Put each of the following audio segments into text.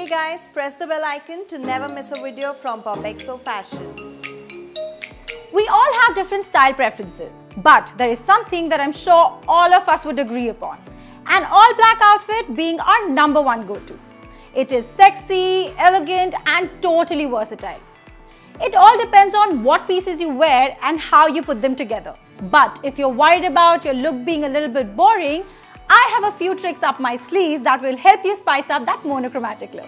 Hey guys, press the bell icon to never miss a video from POPxo Fashion. We all have different style preferences, but there is something that I'm sure all of us would agree upon. An all-black outfit being our #1 go-to. It is sexy, elegant and totally versatile. It all depends on what pieces you wear and how you put them together. But if you're worried about your look being a little bit boring, I have a few tricks up my sleeves that will help you spice up that monochromatic look.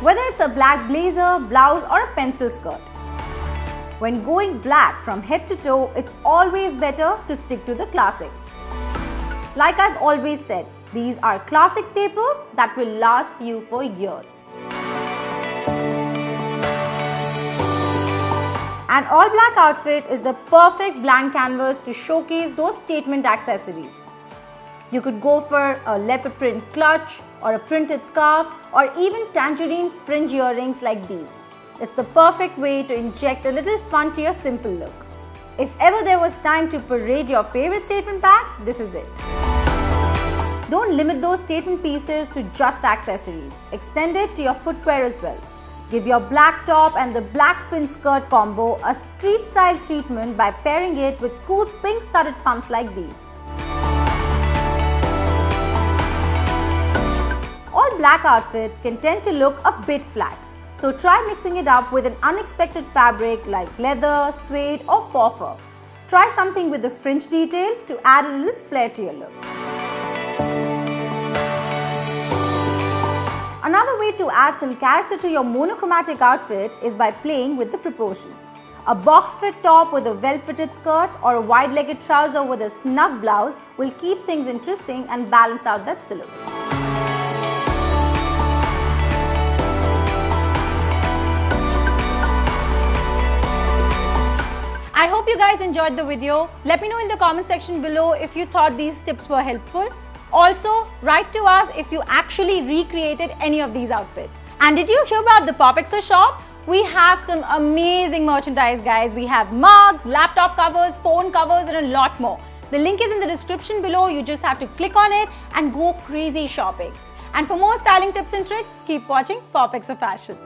Whether it's a black blazer, blouse or a pencil skirt, when going black from head to toe, it's always better to stick to the classics. Like I've always said, these are classic staples that will last you for years. An all-black outfit is the perfect blank canvas to showcase those statement accessories. You could go for a leopard print clutch or a printed scarf or even tangerine fringe earrings like these. It's the perfect way to inject a little fun to your simple look. If ever there was time to parade your favorite statement bag, this is it. Don't limit those statement pieces to just accessories. Extend it to your footwear as well. Give your black top and the black fin skirt combo a street style treatment by pairing it with cool pink studded pumps like these. All black outfits can tend to look a bit flat, so try mixing it up with an unexpected fabric like leather, suede or faux fur. Try something with a fringe detail to add a little flair to your look. Another way to add some character to your monochromatic outfit is by playing with the proportions. A box fit top with a well-fitted skirt or a wide-legged trouser with a snug blouse will keep things interesting and balance out that silhouette. I hope you guys enjoyed the video. Let me know in the comment section below if you thought these tips were helpful. Also, write to us if you actually recreated any of these outfits. And did you hear about the POPxo shop? We have some amazing merchandise, guys. We have mugs, laptop covers, phone covers and a lot more. The link is in the description below. You just have to click on it and go crazy shopping. And for more styling tips and tricks, keep watching POPxo Fashion.